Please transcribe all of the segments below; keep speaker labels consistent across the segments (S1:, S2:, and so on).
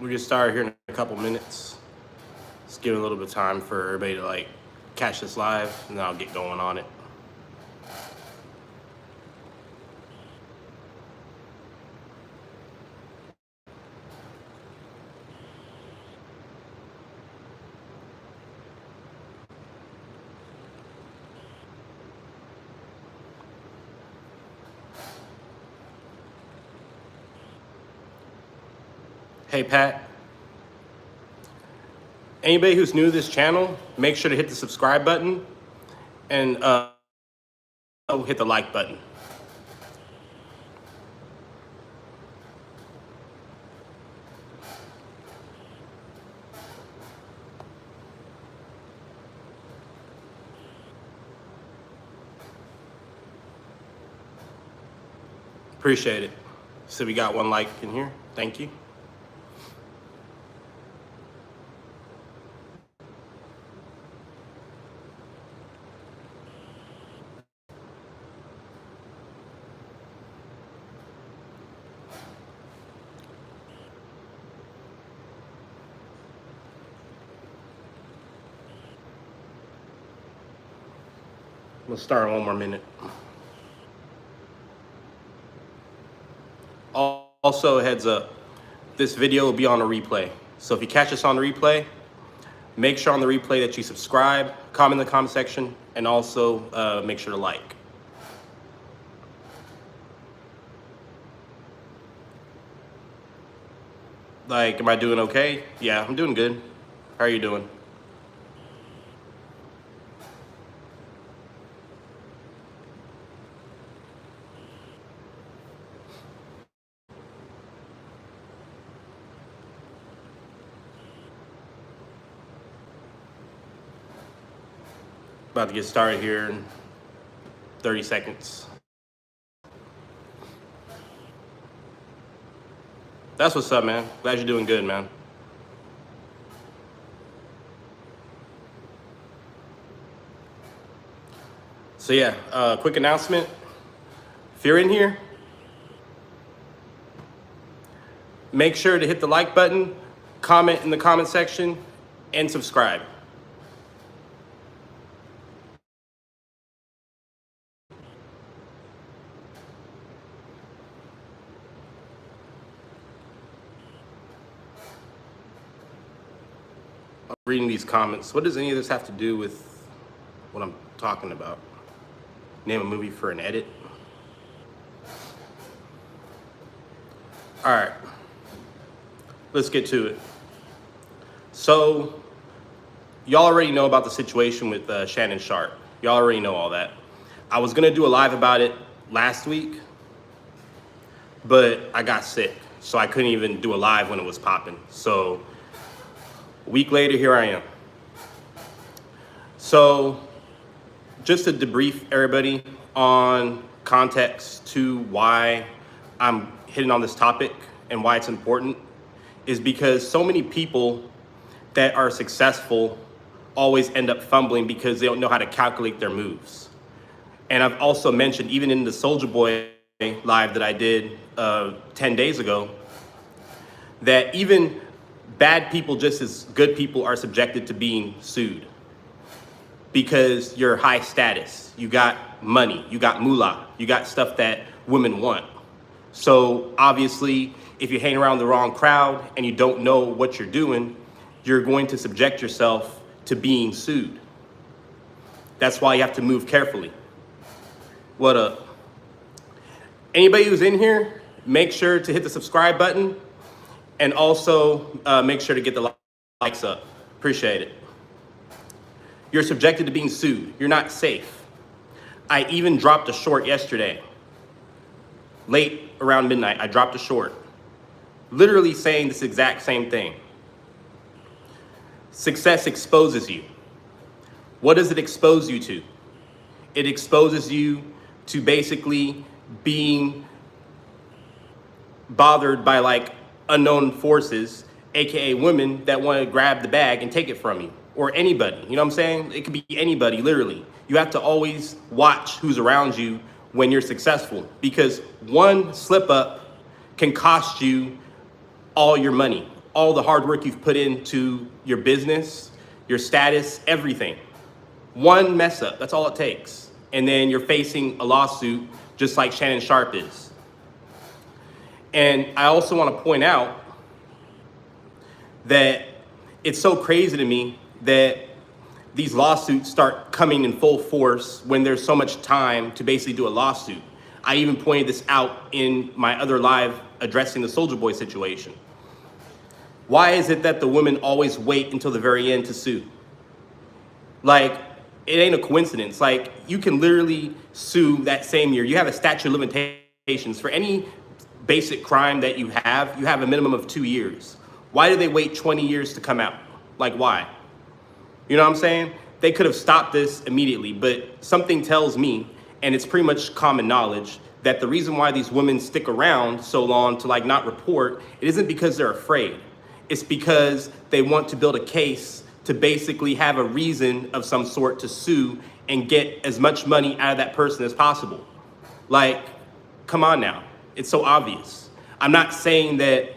S1: We get started here in a couple minutes. Just give it a little bit of time for everybody to catch this live, and then I'll get going on it. Hey Pat, anybody who's new to this channel, make sure to hit the subscribe button and hit the like button. Appreciate it. So we got one like in here. Thank you. We'll start in 1 more minute. Also, heads up, this video will be on a replay. So if you catch us on the replay, make sure on the replay that you subscribe, comment in the comment section, and also make sure to like. Am I doing okay? Yeah, I'm doing good. How are you doing? About to get started here in 30 seconds. That's what's up, man. Glad you're doing good, man. So yeah, quick announcement. If you're in here, make sure to hit the like button, comment in the comment section, and subscribe. I'm reading these comments. What does any of this have to do with what I'm talking about? Name a movie for an edit. All right, let's get to it. So y'all already know about the situation with Shannon Sharpe. Y'all already know all that. I was gonna do a live about it last week, but I got sick, so I couldn't even do a live when it was popping. So a week later, here I am. So just to debrief everybody on context to why I'm hitting on this topic and why it's important is because so many people that are successful always end up fumbling because they don't know how to calculate their moves. And I've also mentioned, even in the Soulja Boy live that I did 10 days ago, that even bad people just as good people are subjected to being sued because you're high status, you got money, you got moolah, you got stuff that women want. So obviously, if you hang around the wrong crowd and you don't know what you're doing, you're going to subject yourself to being sued. That's why you have to move carefully. What up? Anybody who's in here, make sure to hit the subscribe button and also make sure to get the likes up. Appreciate it. You're subjected to being sued. You're not safe. I even dropped a short yesterday. Late around midnight, I dropped a short. Literally saying this exact same thing. Success exposes you. What does it expose you to? It exposes you to basically being bothered by unknown forces, AKA women that want to grab the bag and take it from you, or anybody, you know what I'm saying? It could be anybody, literally. You have to always watch who's around you when you're successful, because one slip up can cost you all your money, all the hard work you've put into your business, your status, everything. One mess up, that's all it takes. And then you're facing a lawsuit just like Shannon Sharpe is. And I also want to point out that it's so crazy to me that these lawsuits start coming in full force when there's so much time to basically do a lawsuit. I even pointed this out in my other live addressing the Soulja Boy situation. Why is it that the women always wait until the very end to sue? Like, it ain't a coincidence. Like, you can literally sue that same year. You have a statute of limitations. For any basic crime that you have a minimum of 2 years. Why do they wait 20 years to come out? Like, why? You know what I'm saying? They could have stopped this immediately, but something tells me, and it's pretty much common knowledge, that the reason why these women stick around so long to like not report, it isn't because they're afraid. It's because they want to build a case to basically have a reason of some sort to sue and get as much money out of that person as possible. Like, come on now. It's so obvious. I'm not saying that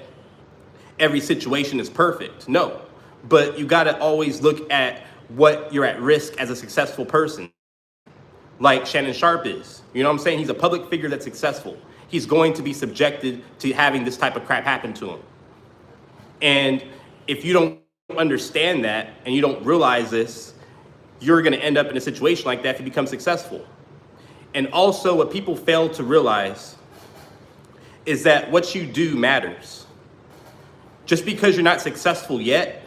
S1: every situation is perfect, no. But you gotta always look at what you're at risk as a successful person. Like Shannon Sharpe is. You know what I'm saying? He's a public figure that's successful. He's going to be subjected to having this type of crap happen to him. And if you don't understand that and you don't realize this, you're gonna end up in a situation like that if you become successful. And also what people fail to realize is that what you do matters. Just because you're not successful yet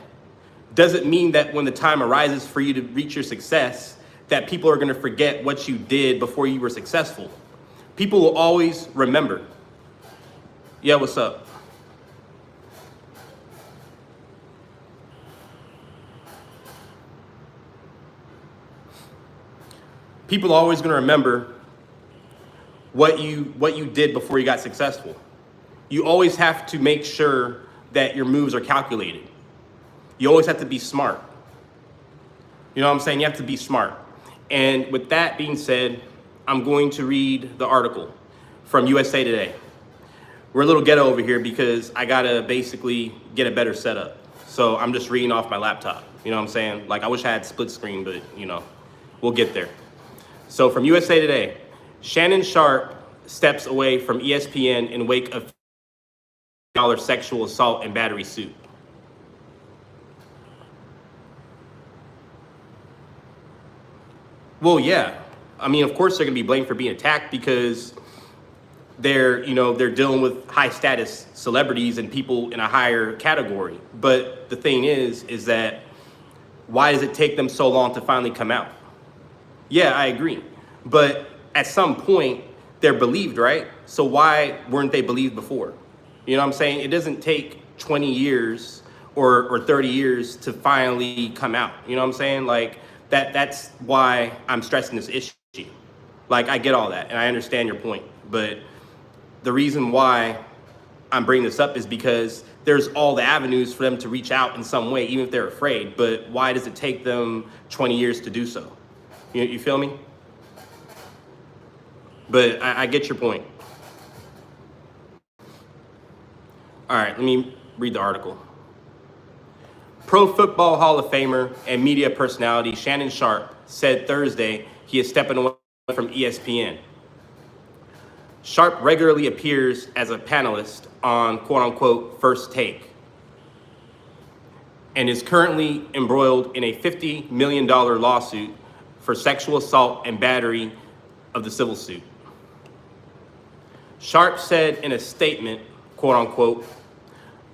S1: doesn't mean that when the time arises for you to reach your success, that people are gonna forget what you did before you were successful. People will always remember. Yeah, what's up? People are always gonna remember what you did before you got successful. You always have to make sure that your moves are calculated. You always have to be smart. You know what I'm saying? You have to be smart. And with that being said, I'm going to read the article from USA Today. We're a little ghetto over here because I gotta basically get a better setup. So I'm just reading off my laptop. You know what I'm saying? Like, I wish I had split screen, but you know, we'll get there. So from USA Today, Shannon Sharpe steps away from ESPN in wake of sexual assault and battery suit. Well, yeah. I mean, of course they're gonna be blamed for being attacked because they're dealing with high status celebrities and people in a higher category. But the thing is that why does it take them so long to finally come out? Yeah, I agree. But at some point, they're believed, right? So why weren't they believed before? You know what I'm saying? It doesn't take 20 years or 30 years to finally come out. You know what I'm saying? Like, that's why I'm stressing this issue. Like, I get all that, and I understand your point. But the reason why I'm bringing this up is because there's all the avenues for them to reach out in some way, even if they're afraid. But why does it take them 20 years to do so? You feel me? But I get your point. All right, let me read the article. Pro Football Hall of Famer and media personality Shannon Sharpe said Thursday he is stepping away from ESPN. Sharpe regularly appears as a panelist on quote-unquote First Take and is currently embroiled in a $50 million lawsuit for sexual assault and battery of the civil suit. Sharpe said in a statement, quote-unquote,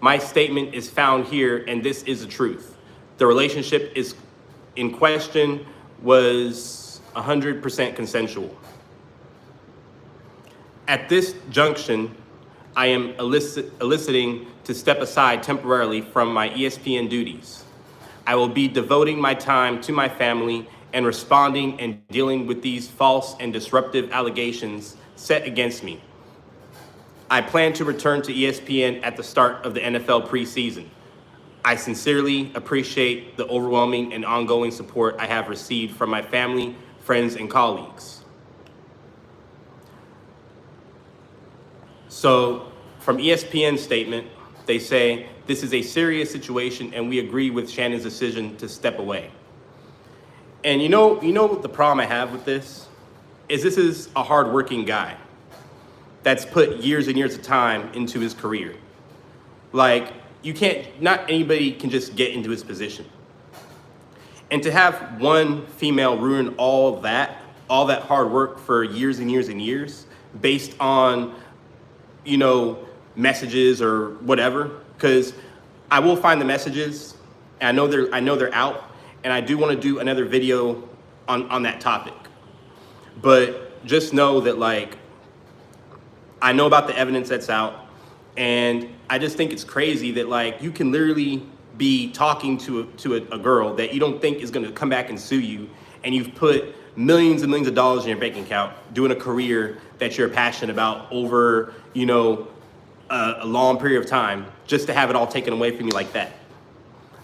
S1: "My statement is found here and this is the truth. The relationship is in question was 100% consensual. At this junction, I am eliciting to step aside temporarily from my ESPN duties. I will be devoting my time to my family and responding and dealing with these false and disruptive allegations set against me. I plan to return to ESPN at the start of the NFL preseason. I sincerely appreciate the overwhelming and ongoing support I have received from my family, friends, and colleagues." So from ESPN's statement, They say, this is a serious situation and we agree with Shannon's decision to step away. And you know what the problem I have with this is? This is a hardworking guy that's put years and years of time into his career. Like, not anybody can just get into his position. And to have one female ruin all that hard work for years and years and years based on, messages or whatever, because I will find the messages, and I know they're out, and I do want to do another video on that topic. But just know that, like, I know about the evidence that's out, and I just think it's crazy that, like, you can literally be talking to a girl that you don't think is going to come back and sue you, and you've put millions and millions of dollars in your bank account doing a career that you're passionate about over, a long period of time, just to have it all taken away from you like that.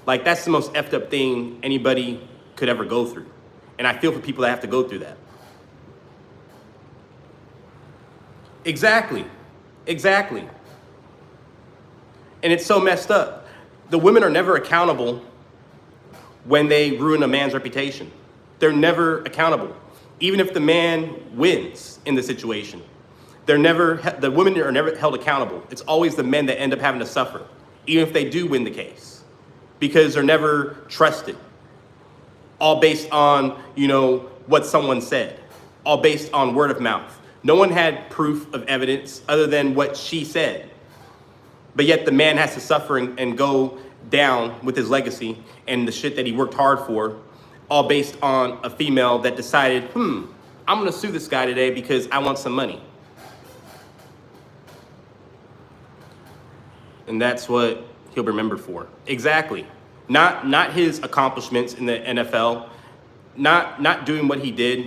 S1: Like, that's the most effed up thing anybody could ever go through. And I feel for people that have to go through that. Exactly. And it's so messed up. The women are never accountable when they ruin a man's reputation. They're never accountable. Even if the man wins in the situation, the women are never held accountable. It's always the men that end up having to suffer, even if they do win the case, because they're never trusted. All based on, what someone said, all based on word of mouth. No one had proof of evidence other than what she said. But yet the man has to suffer and go down with his legacy and the shit that he worked hard for, all based on a female that decided, I'm gonna sue this guy today because I want some money. And that's what he'll be remembered for. Exactly. Not his accomplishments in the NFL, not doing what he did,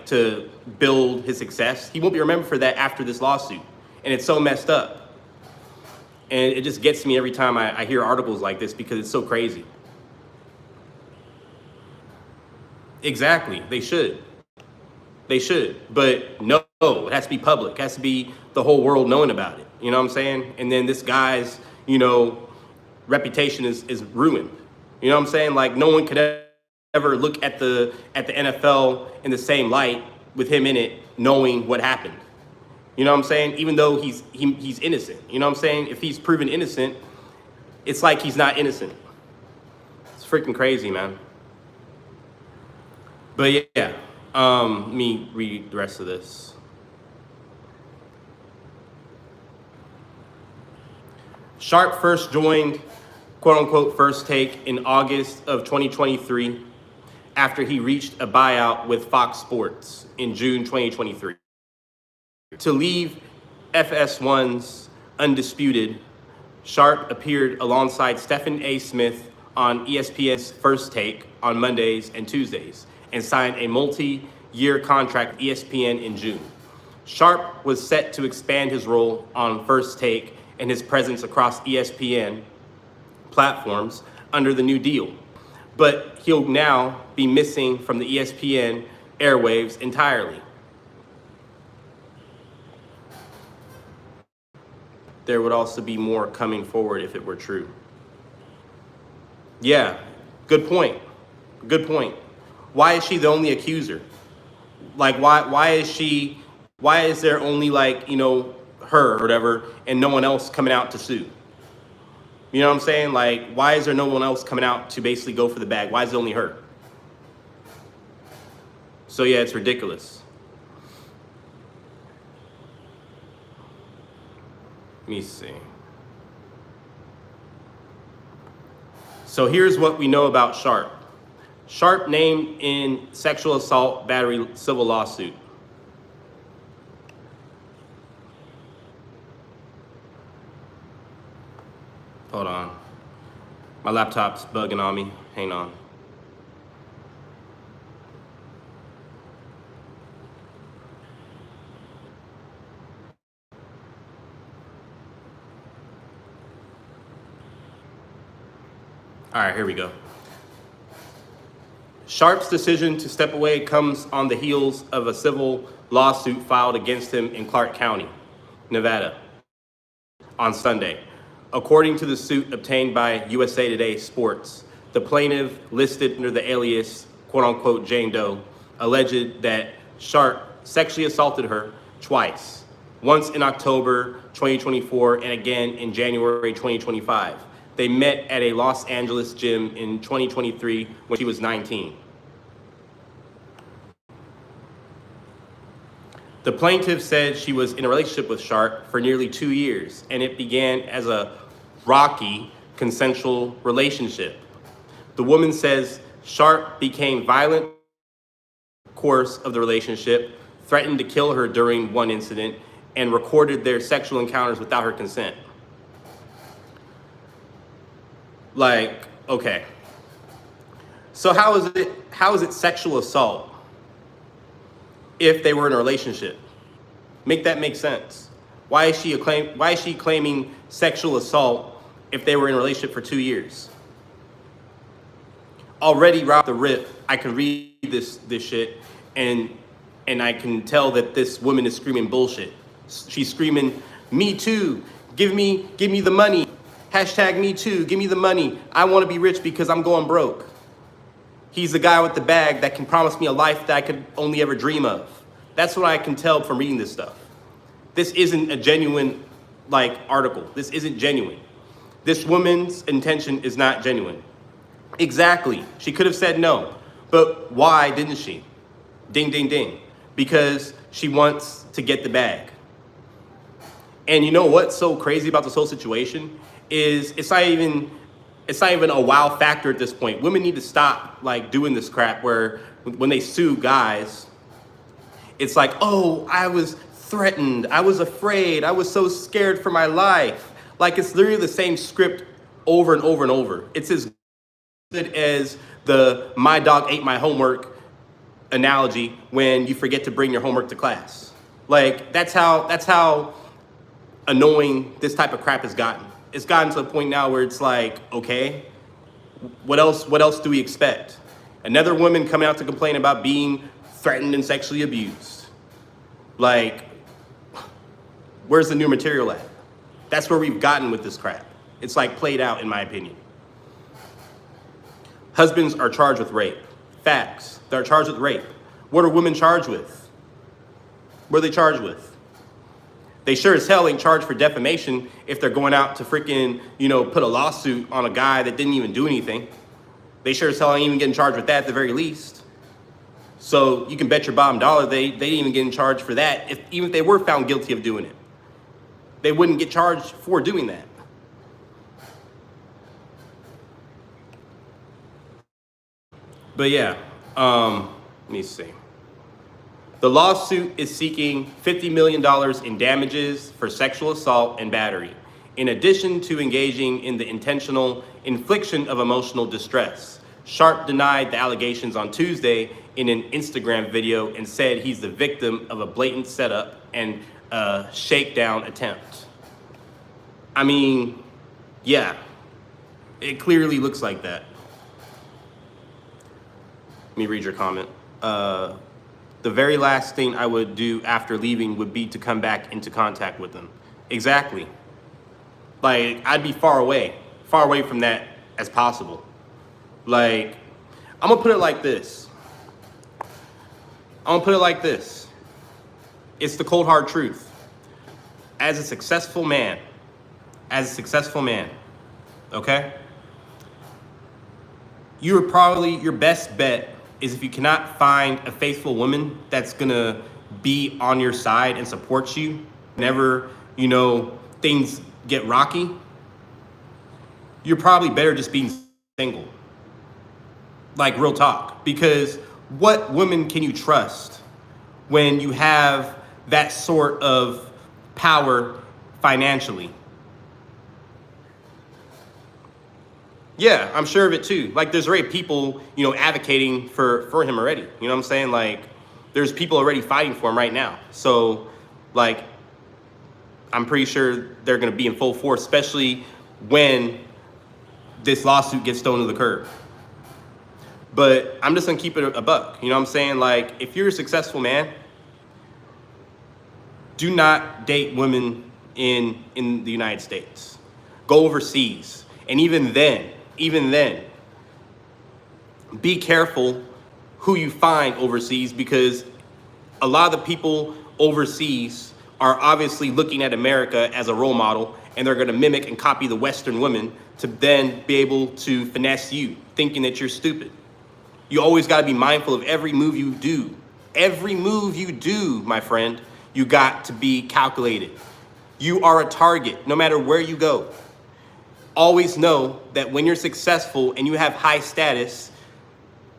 S1: to build his success. He won't be remembered for that after this lawsuit. And it's so messed up. And it just gets me every time I hear articles like this, because it's so crazy. Exactly. They should. But no, it has to be public. It has to be the whole world knowing about it. You know what I'm saying? And then this guy's, reputation is ruined. You know what I'm saying? Like, no one could ever look at the NFL in the same light with him in it, knowing what happened. You know what I'm saying? Even though he's innocent. You know what I'm saying? If he's proven innocent, it's like he's not innocent. It's freaking crazy, man. But yeah, let me read the rest of this. Sharpe first joined, quote unquote, First Take in August of 2023 after he reached a buyout with Fox Sports in June 2023. To leave FS1's Undisputed, Sharpe appeared alongside Stephen A. Smith on ESPN's First Take on Mondays and Tuesdays and signed a multi-year contract with ESPN in June. Sharpe was set to expand his role on First Take and his presence across ESPN platforms under the new deal, but he'll now be missing from the ESPN airwaves entirely. There would also be more coming forward if it were true. Yeah, good point. Why is she the only accuser? Like, why is there only, like, her or whatever, and no one else coming out to sue? You know what I'm saying? Like, why is there no one else coming out to basically go for the bag? Why is it only her? So yeah, it's ridiculous. Let me see. So here's what we know about Sharpe. Sharpe named in sexual assault battery civil lawsuit. Hold on. My laptop's bugging on me. Hang on. All right, here we go. Sharpe's decision to step away comes on the heels of a civil lawsuit filed against him in Clark County, Nevada, on Sunday, According to the suit obtained by USA Today Sports, the plaintiff, listed under the alias quote-unquote Jane Doe, alleged that Sharpe sexually assaulted her twice, once in October 2024 and again in January 2025. They met at a Los Angeles gym in 2023 when she was 19. The plaintiff said she was in a relationship with Sharpe for nearly 2 years, and it began as a rocky, consensual relationship. The woman says Sharpe became violent in the course of the relationship, threatened to kill her during one incident, and recorded their sexual encounters without her consent. Like, okay. So how is it sexual assault if they were in a relationship? Make that make sense. Why is she claiming sexual assault if they were in a relationship for 2 years? Already right off the rip, I can read this shit and I can tell that this woman is screaming bullshit. She's screaming, "Me too, give me the money. Hashtag me too, give me the money. I want to be rich because I'm going broke." He's the guy with the bag that can promise me a life that I could only ever dream of. That's what I can tell from reading this stuff. This isn't a genuine article. This isn't genuine. This woman's intention is not genuine. Exactly. She could have said no, but why didn't she? Ding, ding, ding. Because she wants to get the bag. And you know what's so crazy about this whole situation is it's not even a wow factor at this point. Women need to stop doing this crap where when they sue guys, it's like, "Oh, I was threatened, I was afraid, I was so scared for my life." Like, it's literally the same script over and over and over. It's as good as the "my dog ate my homework" analogy when you forget to bring your homework to class. Like, that's how annoying this type of crap has gotten. It's gotten to the point now where it's like, okay, what else do we expect? Another woman coming out to complain about being threatened and sexually abused. Like, where's the new material at? That's where we've gotten with this crap. It's played out, in my opinion. Husbands are charged with rape. Facts. They're charged with rape. What are women charged with? What are they charged with? They sure as hell ain't charged for defamation if they're going out to freaking, put a lawsuit on a guy that didn't even do anything. They sure as hell ain't even getting charged with that at the very least. So you can bet your bottom dollar they didn't even get in charge for that. Even if they were found guilty of doing it, they wouldn't get charged for doing that. But yeah, let me see. The lawsuit is seeking $50 million in damages for sexual assault and battery, in addition to engaging in the intentional infliction of emotional distress. Sharpe denied the allegations on Tuesday in an Instagram video and said he's the victim of a blatant setup and a shakedown attempt. I mean, yeah, it clearly looks like that. Let me read your comment. The very last thing I would do after leaving would be to come back into contact with them. Exactly. I'd be far away from that as possible. I'm gonna put it like this. It's the cold hard truth. As a successful man, okay? Your best bet is if you cannot find a faithful woman that's gonna be on your side and support you whenever, things get rocky, you're probably better just being single. Real talk. Because what woman can you trust when you have that sort of power financially? Yeah, I'm sure of it too. There's already people, advocating for him already. You know what I'm saying? There's people already fighting for him right now. So, I'm pretty sure they're going to be in full force, especially when this lawsuit gets thrown to the curb. But I'm just going to keep it a buck. You know what I'm saying? If you're a successful man, do not date women in the United States. Go go overseas. And even then, be careful who you find overseas, because a lot of the people overseas are obviously looking at America as a role model, and they're going to mimic and copy the Western women to then be able to finesse you, thinking that you're stupid. You always got to be mindful of every move you do. Every move you do, my friend, you got to be calculated. You are a target, no matter where you go. Always know that when you're successful and you have high status,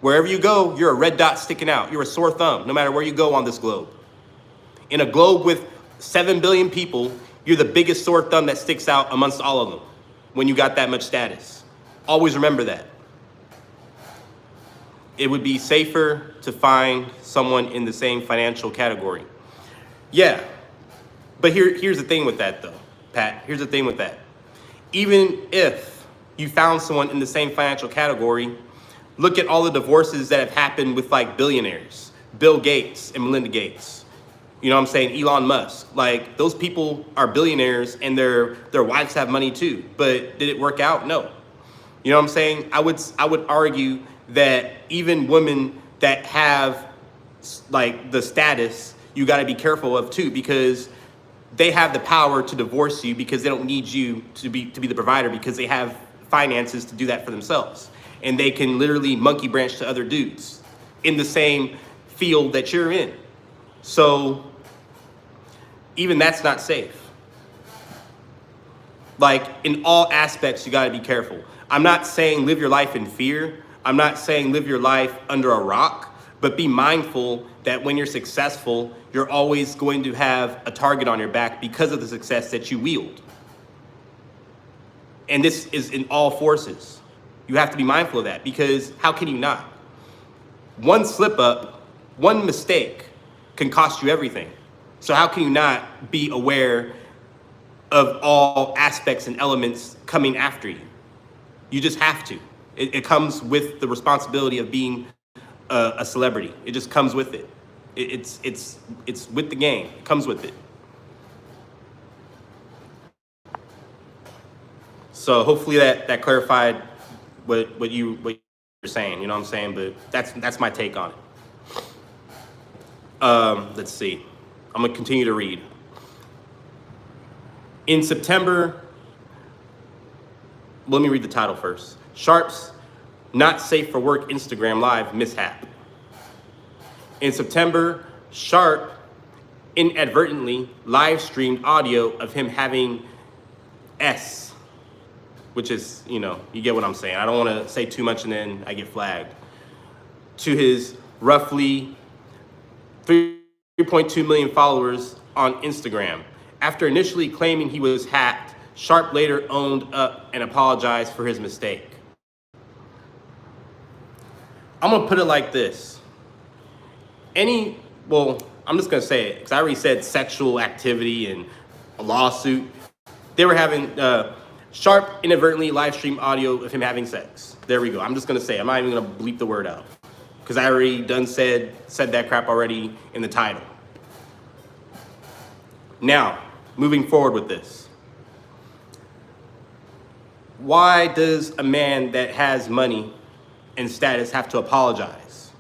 S1: wherever you go, you're a red dot sticking out. You're a sore thumb, no matter where you go on this globe. In a globe with 7 billion people, you're the biggest sore thumb that sticks out amongst all of them when you got that much status. Always remember that. It would be safer to find someone in the same financial category. Yeah, but here's the thing with that though, Pat. Here's the thing with that. Even if you found someone in the same financial category, look at all the divorces that have happened with like billionaires, Bill Gates and Melinda Gates. You know what I'm saying? Elon Musk. Like, those people are billionaires and their wives have money too. But did it work out? No. You know what I'm saying? I would argue that even women that have like the status, you got to be careful of too, because they have the power to divorce you because they don't need you to be the provider, because they have finances to do that for themselves. And they can literally monkey branch to other dudes in the same field that you're in. So even that's not safe. Like, in all aspects, you got to be careful. I'm not saying live your life in fear. I'm not saying live your life under a rock, but be mindful that when you're successful, you're always going to have a target on your back because of the success that you wield. And this is in all forces. You have to be mindful of that, because how can you not? One slip up, one mistake can cost you everything. So how can you not be aware of all aspects and elements coming after you? You just have to. It comes with the responsibility of being a celebrity. It just comes with it. It's with the game. It comes with it. So hopefully that clarified what you're saying. You know what I'm saying? But that's my take on it. Let's see. I'm gonna continue to read. In September, let me read the title first. Sharpe's not safe for work Instagram live mishap. In September, Sharpe inadvertently live streamed audio of him having which is, you know, you get what I'm saying. I don't want to say too much and then I get flagged. To his roughly 3.2 million followers on Instagram. After initially claiming he was hacked, Sharpe later owned up and apologized for his mistake. I'm gonna put it like this. I'm just gonna say it, because I already said sexual activity and a lawsuit. They were having, Sharpe inadvertently live streamed audio of him having sex. There we go. I'm just gonna say it. I'm not even gonna bleep the word out, because I already said that crap already in the title. Now, moving forward with this. Why does a man that has money and status have to apologize?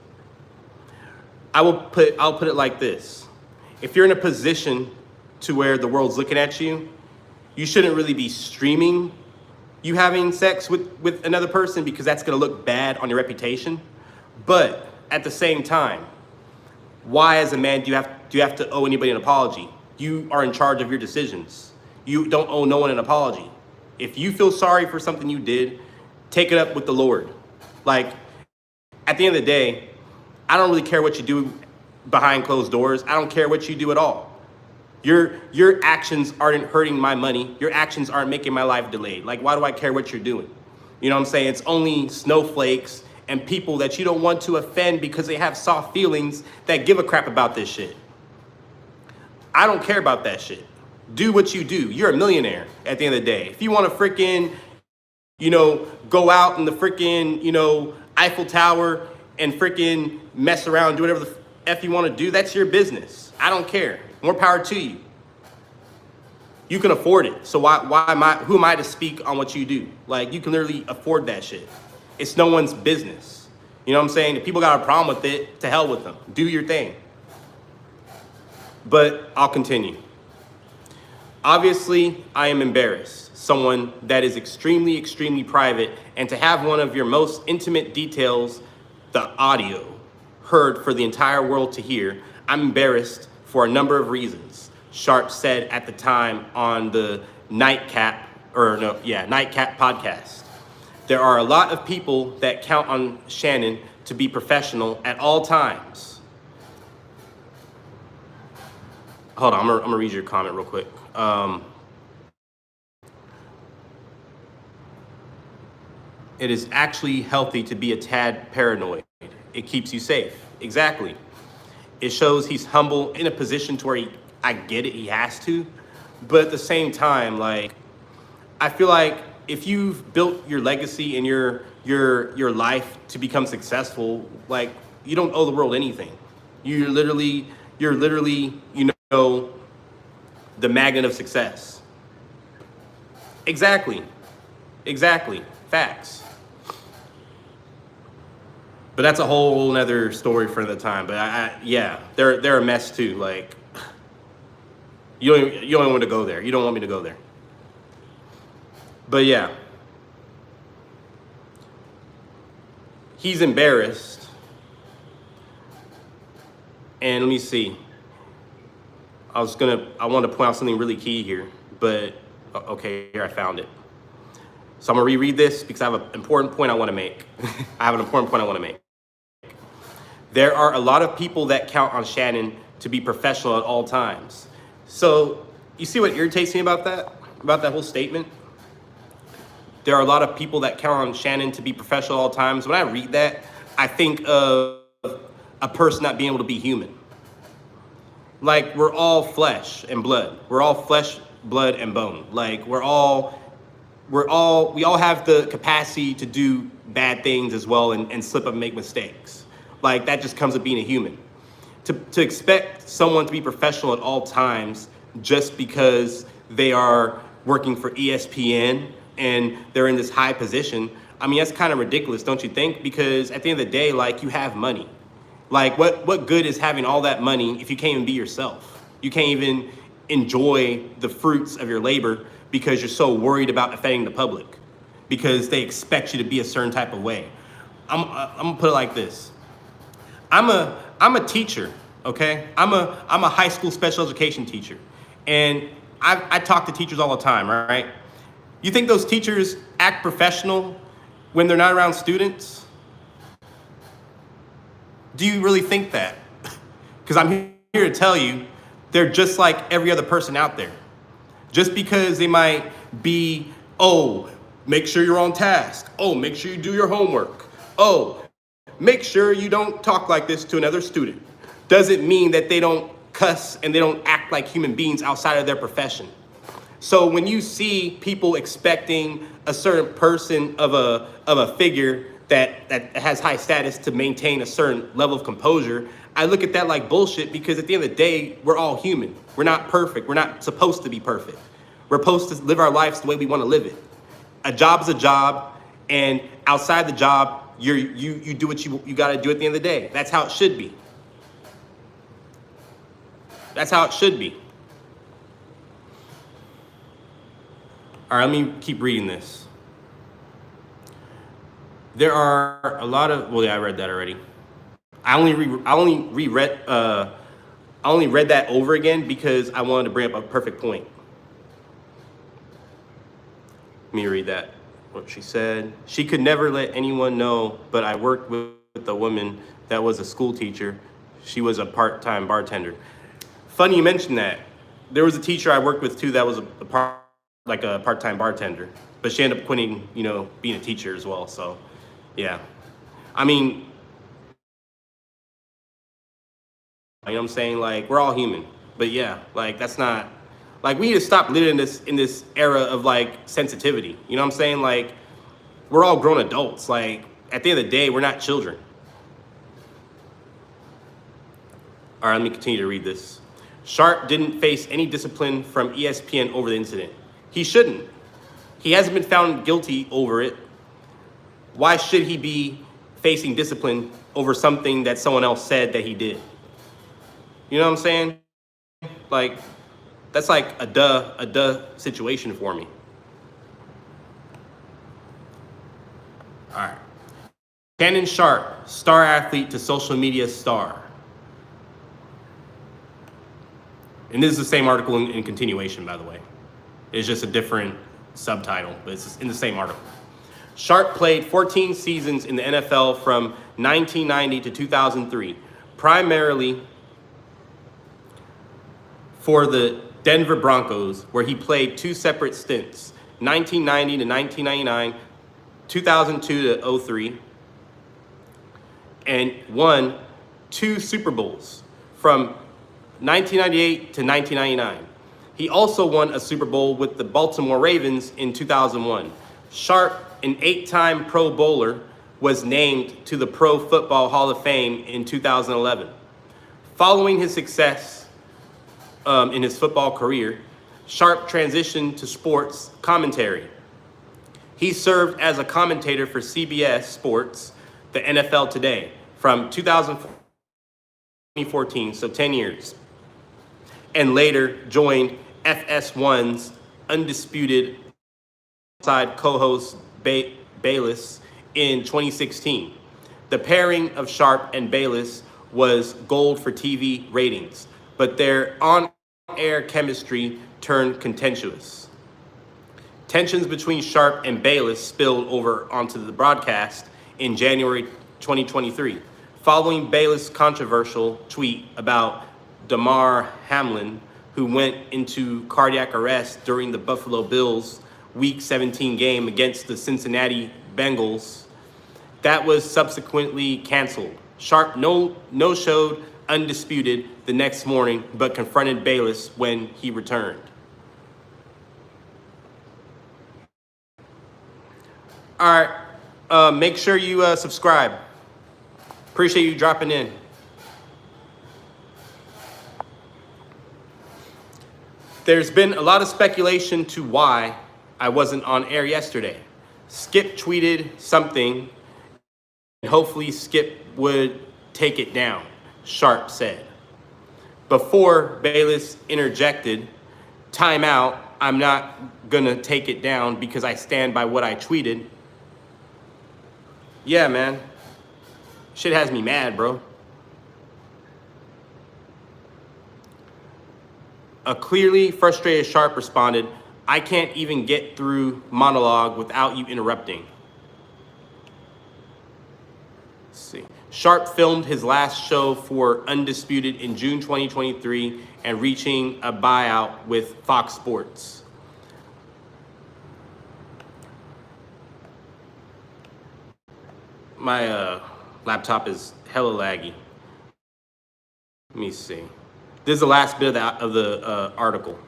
S1: I'll put it like this. If you're in a position to where the world's looking at you, you shouldn't really be streaming you having sex with another person, because that's gonna look bad on your reputation. But at the same time, why as a man do you have to owe anybody an apology? You are in charge of your decisions. You don't owe no one an apology. If you feel sorry for something you did, take it up with the Lord. Like, at the end of the day, I don't really care what you do behind closed doors. I don't care what you do at all. Your actions aren't hurting my money. Your actions aren't making my life delayed. Like, why do I care what you're doing? You know what I'm saying? It's only snowflakes and people that you don't want to offend because they have soft feelings that give a crap about this shit. I don't care about that shit. Do what you do. You're a millionaire at the end of the day. If you want to freaking, go out in the freaking, Eiffel Tower and freaking mess around, do whatever the F you want to do, that's your business. I don't care. More power to you. You can afford it. So who am I to speak on what you do? Like, you can literally afford that shit. It's no one's business. You know what I'm saying? If people got a problem with it, to hell with them. Do your thing. But I'll continue. Obviously, I am embarrassed. Someone that is extremely, extremely private, and to have one of your most intimate details, the audio, heard for the entire world to hear, I'm embarrassed for a number of reasons. Sharpe said at the time on the Nightcap podcast. There are a lot of people that count on Shannon to be professional at all times. Hold on, I'm gonna read your comment real quick. It is actually healthy to be a tad paranoid. It keeps you safe. Exactly. It shows he's humble in a position to where I get it, he has to. But at the same time, like, I feel like if you've built your legacy and your life to become successful, like, you don't owe the world anything. You're literally, you know, the magnet of success. Exactly. Facts. But that's a whole nother story for another time. But yeah, they're a mess too. Like, you don't want to go there. You don't want me to go there. But yeah, he's embarrassed. And let me see. I want to point out something really key here, but okay, here I found it. So I'm gonna reread this because I have an important point I want to make. There are a lot of people that count on Shannon to be professional at all times. So you see what irritates me about that whole statement? There are a lot of people that count on Shannon to be professional at all times. When I read that, I think of a person not being able to be human. Like, we're all flesh and blood. We're all flesh, blood, and bone. Like, we all have the capacity to do bad things as well and slip up and make mistakes. Like, that just comes with being a human. To expect someone to be professional at all times just because they are working for ESPN and they're in this high position, I mean, that's kind of ridiculous, don't you think? Because at the end of the day, like, you have money. Like, what good is having all that money if you can't even be yourself? You can't even enjoy the fruits of your labor because you're so worried about offending the public, because they expect you to be a certain type of way. I'm gonna put it like this. I'm a teacher, okay? I'm a high school special education teacher, and I talk to teachers all the time, right? You think those teachers act professional when they're not around students? Do you really think that? Because I'm here to tell you, they're just like every other person out there. Just because they might be, oh, make sure you're on task. Oh, make sure you do your homework. Oh, make sure you don't talk like this to another student. Doesn't mean that they don't cuss and they don't act like human beings outside of their profession. So when you see people expecting a certain person of a figure that has high status to maintain a certain level of composure, I look at that like bullshit, because at the end of the day, we're all human. We're not perfect. We're not supposed to be perfect. We're supposed to live our lives the way we want to live it. A job is a job, and outside the job, you do what you got to do at the end of the day. That's how it should be. That's how it should be. All right, let me keep reading this. There are a lot of, well, yeah, I read that already. I only read that over again because I wanted to bring up a perfect point. Let me read that. What she said. She could never let anyone know, but I worked with a woman that was a school teacher. She was a part-time bartender. Funny you mentioned that. There was a teacher I worked with too that was a part-time bartender, but she ended up quitting, being a teacher as well. So, yeah. I mean, you know what I'm saying? Like, we're all human, but yeah, like, that's not, like, we need to stop living in this era of like sensitivity. You know what I'm saying? Like, we're all grown adults. Like, at the end of the day, we're not children. All right, let me continue to read this. Sharpe didn't face any discipline from ESPN over the incident. He shouldn't. He hasn't been found guilty over it. Why should he be facing discipline over something that someone else said that he did? You know what I'm saying? Like, that's like a duh situation for me. All right. Shannon Sharpe, star athlete to social media star. And this is the same article in continuation, by the way. It's just a different subtitle, but it's in the same article. Sharpe played 14 seasons in the NFL from 1990 to 2003, primarily for the Denver Broncos, where he played two separate stints, 1990 to 1999, 2002 to 03, and won 2 Super Bowls from 1998 to 1999. He also won a Super Bowl with the Baltimore Ravens in 2001. Sharpe, an 8-time Pro Bowler, was named to the Pro Football Hall of Fame in 2011. Following his success in his football career, Sharpe transitioned to sports commentary. He served as a commentator for CBS Sports, the NFL Today, from 2014, so 10 years, and later joined FS1's Undisputed side co-host Bayless in 2016. The pairing of Sharpe and Bayless was gold for TV ratings, but their on-air chemistry turned contentious. Tensions between Sharpe and Bayless spilled over onto the broadcast in January 2023, following Bayless' controversial tweet about Damar Hamlin, who went into cardiac arrest during the Buffalo Bills' Week 17 game against the Cincinnati Bengals. That was subsequently canceled. Sharpe no-showed Undisputed the next morning, but confronted Bayless when he returned. All right, make sure you subscribe. Appreciate you dropping in. There's been a lot of speculation to why I wasn't on air yesterday. Skip tweeted something, and hopefully Skip would take it down, Sharpe said. Before Bayless interjected, timeout, I'm not gonna take it down because I stand by what I tweeted. Yeah, man. Shit has me mad, bro. A clearly frustrated Sharpe responded, I can't even get through monologue without you interrupting. Let's see. Sharpe filmed his last show for Undisputed in June 2023 and reaching a buyout with Fox Sports. My laptop is hella laggy. Let me see. This is the last bit of the article.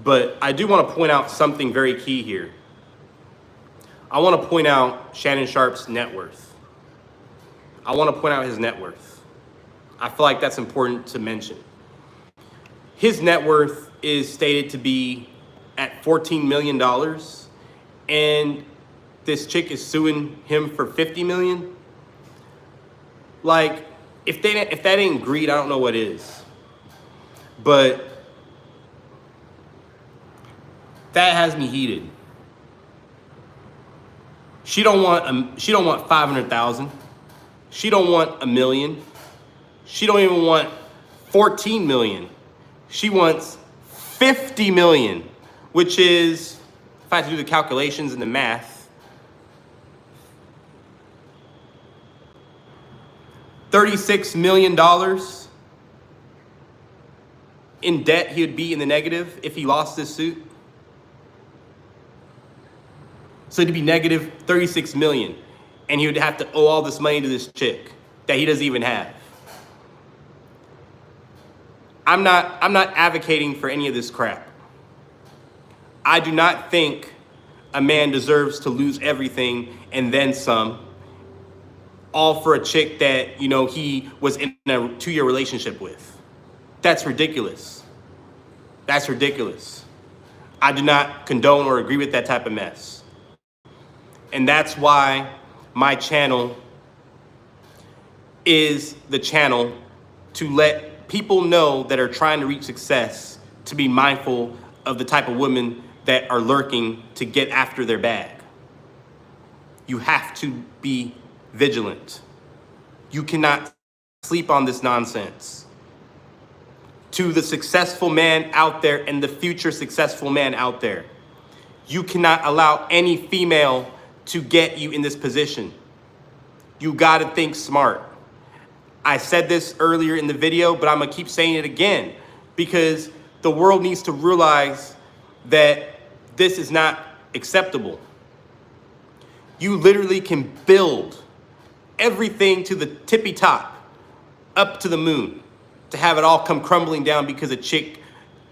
S1: But I do want to point out something very key here. I want to point out Shannon Sharpe's net worth. I want to point out his net worth. I feel like that's important to mention. His net worth is stated to be at $14 million, and this chick is suing him for $50 million. Like, if that ain't greed, I don't know what is. But that has me heated. She don't want 500,000. She don't want $1 million. She don't even want 14 million. She wants 50 million, which is, if I had to do the calculations and the math, $36 million in debt he would be in the negative if he lost this suit. So it'd be negative 36 million. And he would have to owe all this money to this chick that he doesn't even have. I'm not advocating for any of this crap. I do not think a man deserves to lose everything and then some, all for a chick that, he was in a 2-year relationship with. That's ridiculous. That's ridiculous. I do not condone or agree with that type of mess. And that's why my channel is the channel to let people know that are trying to reach success to be mindful of the type of women that are lurking to get after their bag. You have to be vigilant. You cannot sleep on this nonsense. To the successful man out there and the future successful man out there, you cannot allow any female to get you in this position. You gotta think smart. I said this earlier in the video, but I'm gonna keep saying it again because the world needs to realize that this is not acceptable. You literally can build everything to the tippy top, up to the moon, to have it all come crumbling down because a chick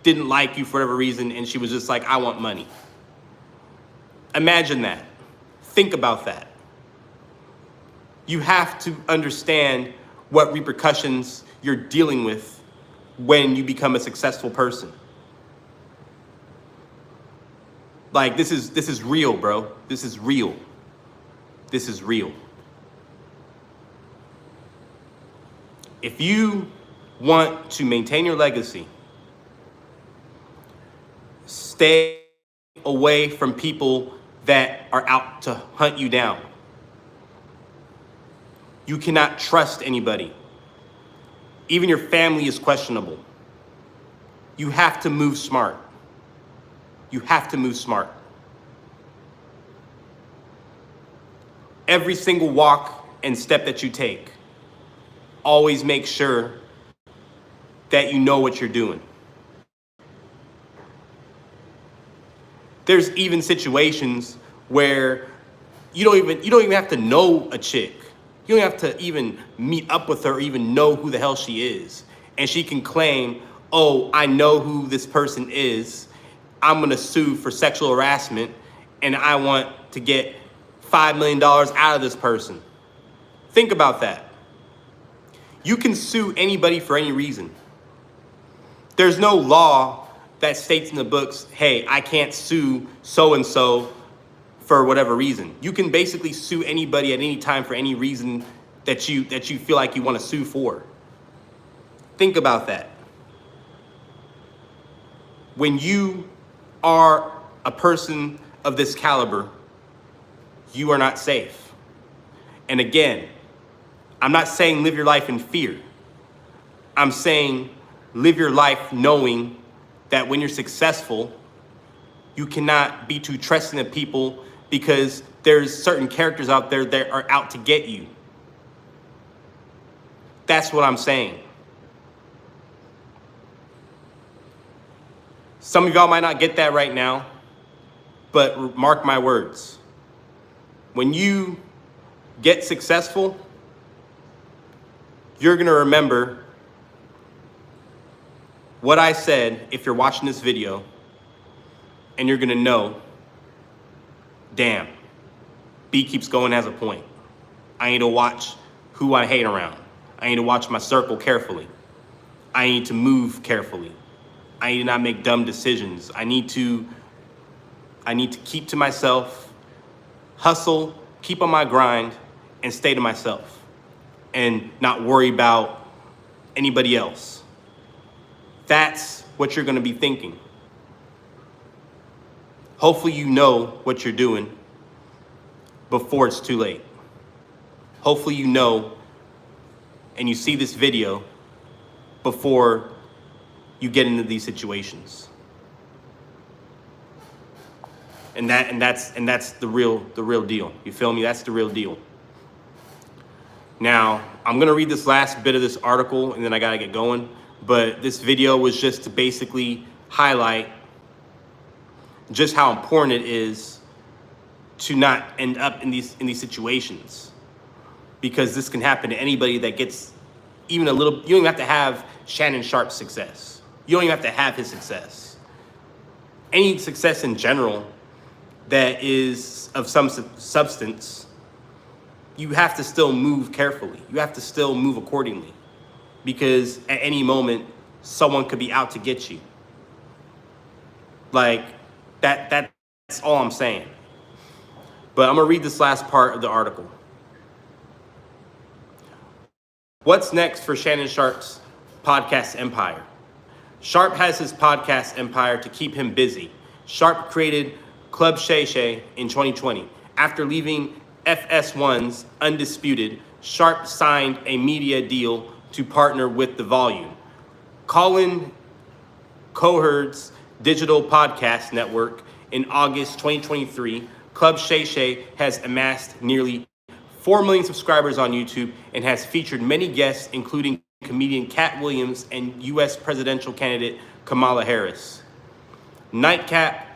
S1: didn't like you for whatever reason and she was just like, I want money. Imagine that. Think about that. You have to understand what repercussions you're dealing with when you become a successful person. Like, this is real, bro. This is real. This is real. If you want to maintain your legacy, stay away from people that are out to hunt you down. You cannot trust anybody. Even your family is questionable. You have to move smart. You have to move smart. Every single walk and step that you take, always make sure that you know what you're doing. There's even situations where you don't even have to know a chick. You don't have to even meet up with her or even know who the hell she is. And she can claim, oh, I know who this person is. I'm gonna sue for sexual harassment and I want to get $5 million out of this person. Think about that. You can sue anybody for any reason. There's no law that states in the books, hey, I can't sue so-and-so for whatever reason. You can basically sue anybody at any time for any reason that you feel like you want to sue for. Think about that. When you are a person of this caliber, you are not safe. And again, I'm not saying live your life in fear. I'm saying live your life knowing that when you're successful, you cannot be too trusting of people because there's certain characters out there that are out to get you. That's what I'm saying. Some of y'all might not get that right now, but mark my words. When you get successful, you're gonna remember what I said if you're watching this video, and you're gonna know, damn, BKeepsGoing has a point. I need to watch who I hang around. I need to watch my circle carefully. I need to move carefully. I need to not make dumb decisions. I need to keep to myself, hustle, keep on my grind, and stay to myself, and not worry about anybody else. That's what you're gonna be thinking. Hopefully you know what you're doing before it's too late. Hopefully you know and you see this video before you get into these situations. And that's the real deal. You feel me? That's the real deal. Now, I'm gonna read this last bit of this article and then I gotta get going. But this video was just to basically highlight just how important it is to not end up in these situations, because this can happen to anybody that gets even a little. You don't even have to have Shannon Sharpe's success. You don't even have to have his success. Any success in general that is of some substance, you have to still move carefully. You have to still move accordingly, because at any moment someone could be out to get you. Like, that's all I'm saying. But I'm gonna read this last part of the article. What's next for Shannon Sharpe's podcast empire? Sharpe has his podcast empire to keep him busy. Sharpe created Club Shay Shay in 2020. After leaving FS1's Undisputed, Sharpe signed a media deal to partner with The Volume, Colin Cowherd's digital podcast network. In August 2023, Club Shay Shay has amassed nearly 4 million subscribers on YouTube and has featured many guests, including comedian Cat Williams and U.S. presidential candidate Kamala Harris. Nightcap,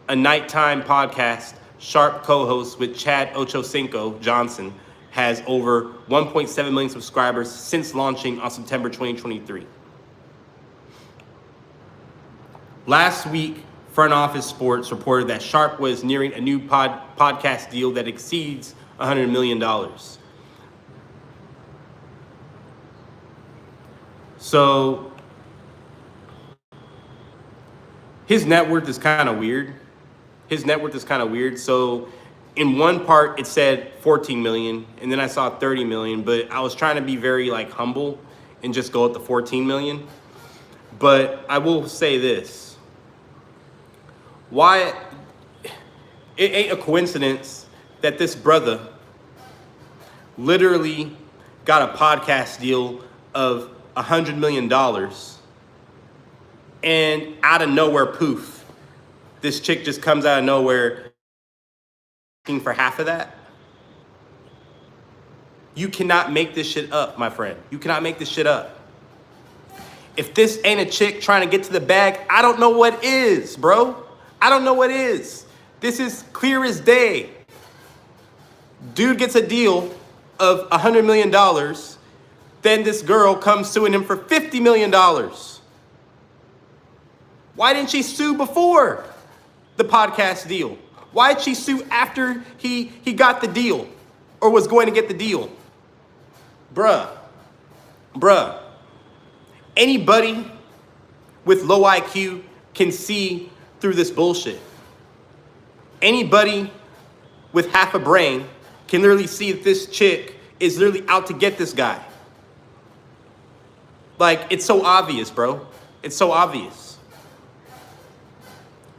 S1: a nighttime podcast Sharpe co-hosts with Chad Ochocinco Johnson, has over 1.7 million subscribers since launching on September 2023. Last week, Front Office Sports reported that Sharpe was nearing a new podcast deal that exceeds $100 million. So his net worth is kind of weird. So in one part it said 14 million, and then I saw 30 million, but I was trying to be very humble and just go with the 14 million. But I will say this. Why it ain't a coincidence that this brother literally got a podcast deal of $100 million, and out of nowhere, poof, this chick just comes out of nowhere asking for half of that. You cannot make this shit up, my friend. You cannot make this shit up. If this ain't a chick trying to get to the bag, I don't know what is, bro. I don't know what is. This is clear as day. Dude gets a deal of $100 million. Then this girl comes suing him for $50 million. Why didn't she sue before the podcast deal? Why did she sue after he got the deal or was going to get the deal? Bruh. Anybody with low IQ can see through this bullshit. Anybody with half a brain can literally see that this chick is literally out to get this guy. It's so obvious, bro. It's so obvious.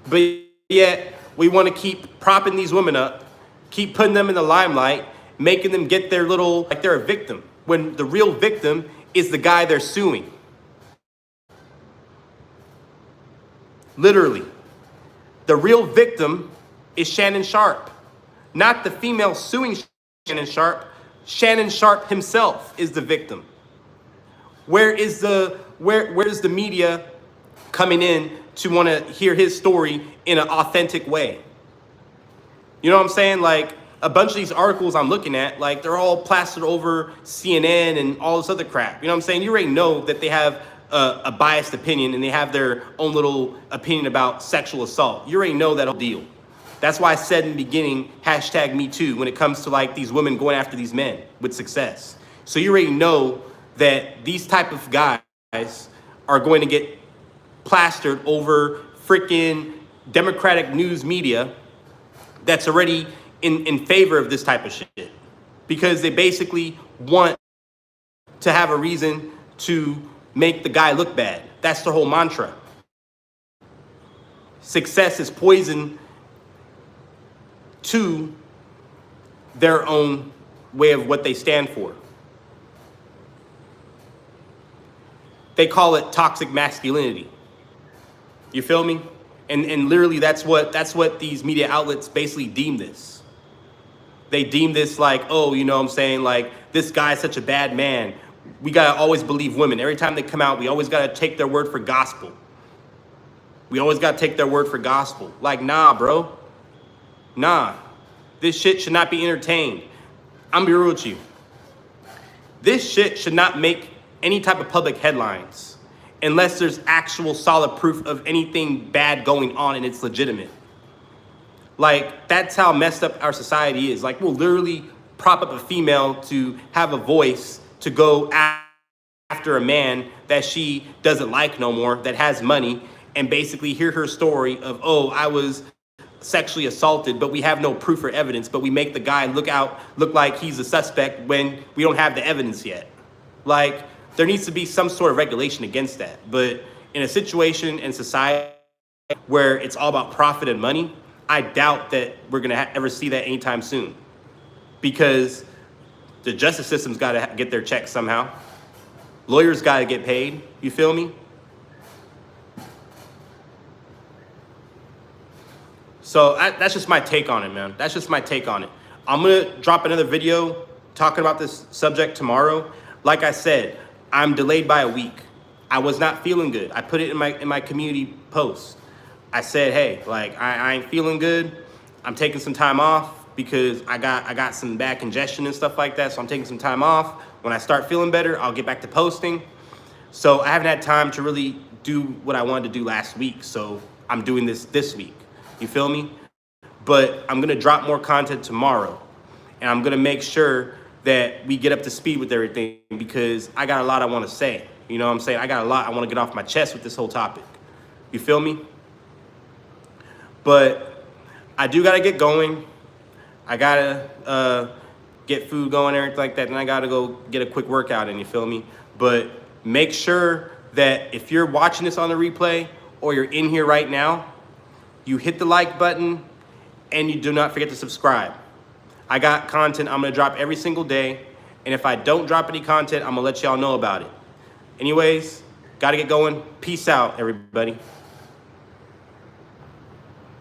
S1: But yet, we want to keep propping these women up, keep putting them in the limelight, making them get their little, they're a victim, when the real victim is the guy they're suing. Literally. The real victim is Shannon Sharpe, not the female suing Shannon Sharpe. Shannon Sharpe himself is the victim. Where's the media coming in to want to hear his story in an authentic way? You know what I'm saying? A bunch of these articles I'm looking at, they're all plastered over CNN and all this other crap. You know what I'm saying? You already know that they have a biased opinion and they have their own little opinion about sexual assault. You already know that whole deal. That's why I said in the beginning, #MeToo, when it comes to these women going after these men with success. So you already know that these type of guys are going to get plastered over freaking Democratic news media that's already in favor of this type of shit. Because they basically want to have a reason to make the guy look bad. That's their whole mantra. Success is poison to their own way of what they stand for. They call it toxic masculinity. You feel me? And literally that's what these media outlets basically deem this. They deem this oh, you know what I'm saying, this guy's such a bad man. We gotta always believe women. Every time they come out, we always gotta take their word for gospel. Nah, bro. Nah. This shit should not be entertained. I'm gonna be real with you. This shit should not make any type of public headlines unless there's actual solid proof of anything bad going on and it's legitimate. That's how messed up our society is. We'll literally prop up a female to have a voice to go after after a man that she doesn't like no more, that has money, and basically hear her story of, oh, I was sexually assaulted, but we have no proof or evidence, but we make the guy look like he's a suspect when we don't have the evidence yet. Like, there needs to be some sort of regulation against that. But in a situation in society where it's all about profit and money, I doubt that we're gonna ever see that anytime soon, because the justice system's got to get their checks somehow. Lawyers got to get paid. You feel me? So that's just my take on it, man. That's just my take on it. I'm going to drop another video talking about this subject tomorrow. Like I said, I'm delayed by a week. I was not feeling good. I put it in my community post. I said, hey, like, I ain't feeling good. I'm taking some time off because I got some bad congestion and stuff like that. So I'm taking some time off. When I start feeling better, I'll get back to posting. So I haven't had time to really do what I wanted to do last week. So I'm doing this week. You feel me? But I'm gonna drop more content tomorrow, and I'm gonna make sure that we get up to speed with everything, because I got a lot I wanna say. You know what I'm saying? I got a lot I wanna get off my chest with this whole topic. You feel me? But I do gotta get going. I gotta get food going, everything like that, and I gotta go get a quick workout in, you feel me? But make sure that if you're watching this on the replay or you're in here right now, you hit the like button and you do not forget to subscribe. I got content I'm gonna drop every single day, and if I don't drop any content, I'm gonna let y'all know about it. Anyways, gotta get going. Peace out, everybody.